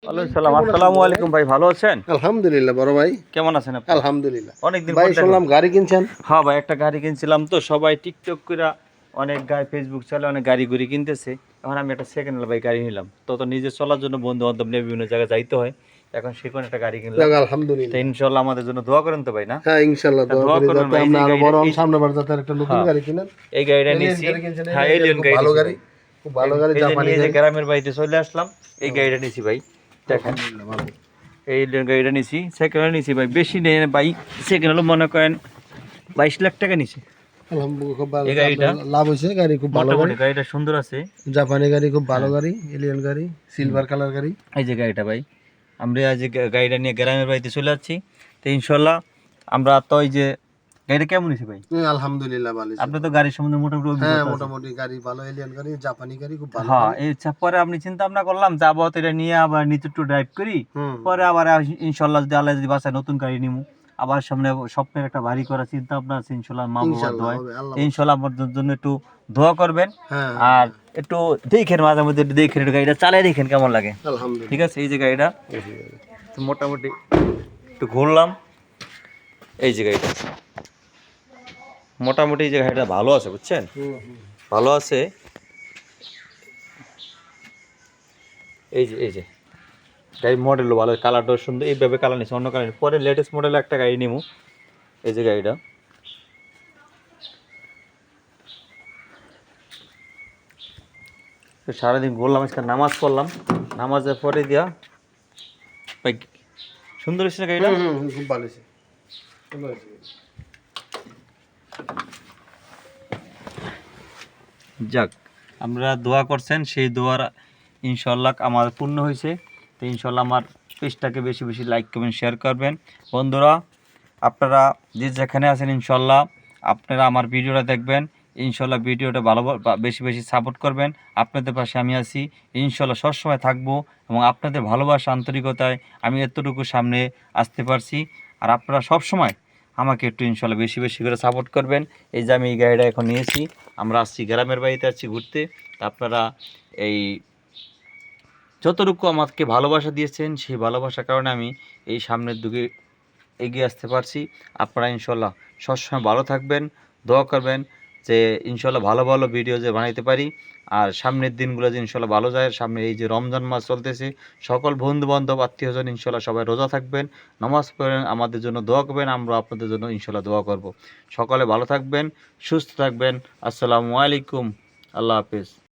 ওয়ালাইকুম সালাম। আসসালামু আলাইকুম ভাই, ভালো আছেন? আলহামদুলিল্লাহ বড় ভাই। কেমন আছেন আপনি? আলহামদুলিল্লাহ। অনেকদিন ভাই পর দেখা। শুনলাম গাড়ি কিনছেন? হ্যাঁ ভাই, একটা গাড়ি কিনছিলাম তো সবাই টিকটক করে অনেক গাড়ি ফেসবুক চলে অনেক গাড়ি গুড়ি কিনতেছে। এখন আমি একটা সেকেন্ড হ্যান্ড বাইক গাড়ি নিলাম, তো নিজে চলার জন্য বন্ধু বান্ধব নিয়ে বিভিন্ন জায়গায় যাইতে হয়। এখন সেখানে একটা গাড়ি কিনলাম। যাক তো আলহামদুলিল্লাহ। ইনশাল্লাহ আমাদের জন্য দোয়া করেন তো ভাই না? হ্যাঁ ইনশাআল্লাহ তা দোয়া দোয়া করি করবেন যাতে ভাই। এই আপনি যে আরো গাড়িটা বড় হন, সামনেবার যাতে একটা নতুন হ্যাঁ গাড়ি কিনেন। এই গাড়িটা এলিয়ন নিছি। গাড়ি কিনছেন? হ্যাঁ এলিয়ন খুব গাড়ি ভালো নিছি গাড়ি, ভাই। খুব ভালো গাড়ি, এই যে জাপানি নিয়ে যে গাড়ি। গ্রামের বাড়িতে চলে আসলাম, এই গাড়িটা নিছি ভাই। দেখেন আলহামদুলিল্লাহ ভালো। এই গাড়িটা নিছি, সেকেন্ড হ্যান্ড নিছি ভাই, বেশি নেই ভাই। সেকেন্ড হ্যান্ড মনে করেন 22 লাখ টাকা নিছি আলহামদুলিল্লাহ খুব ভালো, এই গাড়িটা। আপনার লাভ হয়েছে। গাড়ি খুব ভালো গাড়ি, মোটামুটি গাড়িটা সুন্দর আছে। জাপানি গাড়ি, খুব ভালো হ্যাঁ গাড়ি, এলিয়ন গাড়ি, সিলভার কালার গাড়ি। এই যে গাড়িটা ভাই, আমরা আজ গাড়িটা নিয়ে গ্রামের বাড়িতে চলে যাচ্ছি। তো ইনশাল্লাহ আমরা তো এই যে গাড়িটা কেমন হয়েছে ভাই? আলহামদুলিল্লাহ ভালো হয়েছে। আপনি তো গাড়ির সম্বন্ধে মোটামুটি হ্যাঁ অভিজ্ঞতা আছে। মোটামুটি গাড়ি ভালো, এলিয়ন গাড়ি, জাপানি গাড়ি, খুব ভালো হ্যাঁ, গাড়ি। এই পরে আপনি চিন্তা ভাবনা করলাম যাবো তো এটা নিয়ে আবার নিচে একটু ড্রাইভ করি। পরে আবার ইনশাল্লাহ যদি আল্লাহ যদি বাসায় নতুন গাড়ি নিবো, আবার সামনে স্বপ্নের একটা বাড়ি করার চিন্তা ভাবনা আছে ইনশাল্লাহ, মা বাবার ইনশাআল্লাহ দোয়ায়। হবে, আল্লাহ। ইনশাল্লাহ আমার জন্য একটু দোয়া করবেন। হ্যাঁ আর একটু দেখেন, মাঝে মধ্যে একটু দেখেন, একটু গাড়িটা চালিয়ে দেখেন কেমন লাগে। আলহামদুলিল্লাহ। ঠিক আছে, এই যে গাড়িটা তো মোটামুটি একটু ঘুরলাম। এই যে গাড়িটা মোটামুটি এই যে গাড়িটা ভালো আছে, বুঝছেন, ভালো আছে। এই যে গাড়ির মডেলও ভালো, কালারটাও সুন্দর। এইভাবে কালার নিচ্ছে, অন্য কালার পরে লেটেস্ট মডেলের একটা গাড়ি নিবো। এই যে গাড়িটা তো সারাদিন ঘুরলাম, আজকে নামাজ পড়লাম, নামাজের পরে দিয়া ভাই সুন্দর হচ্ছে না গাড়িটা। খুব ভালো হয়েছে। যাক, আমরা দোয়া করছেন, সেই দোয়ার ইনশাল্লাহ আমার পূর্ণ হয়েছে। তো ইনশাল্লাহ আমার পেজটাকে বেশি বেশি লাইক করবেন, শেয়ার করবেন। বন্ধুরা আপনারা যে যেখানে আছেন ইনশাল্লাহ আপনারা আমার ভিডিওটা দেখবেন। ইনশাল্লাহ ভিডিওটা ভালো বেশি বেশি সাপোর্ট করবেন। আপনাদের পাশে আমি আছি, ইনশাল্লাহ সবসময় থাকবো। এবং আপনাদের ভালোবাসা আন্তরিকতায় আমি এতটুকু সামনে আসতে পারছি। আর আপনারা সবসময় আমাকে একটু ইনশাল্লাহ বেশি বেশি করে সাপোর্ট করবেন। এই যে আমি এই গাড়িটা এখন নিয়েছি, আমরা আসছি গ্রামের বাড়িতে, আসছি ঘুরতে। আপনারা এই যতটুকু আমাকে ভালোবাসা দিয়েছেন, সেই ভালোবাসার কারণে আমি এই সামনের দিকে এগিয়ে আসতে পারছি। আপনারা ইনশাল্লাহ সবসময় ভালো থাকবেন, দোয়া করবেন যে ইনশাল্লাহ ভালো ভালো ভিডিও যে বানাইতে পারি। আর সামনের দিনগুলো যে ইনশাল্লাহ ভালো যায়। সামনে এই যে রমজান মাস চলতেছে, সকল বন্ধু বান্ধব আত্মীয় স্বজন ইনশাল্লাহ সবাই রোজা থাকবেন, নামাজ পড়েন, আমাদের জন্য দোয়া করবেন, আমরা আপনাদের জন্য ইনশাল্লাহ দোয়া করব। সকলে ভালো থাকবেন, সুস্থ থাকবেন। আসসালামু আলাইকুম, আল্লাহ হাফিজ।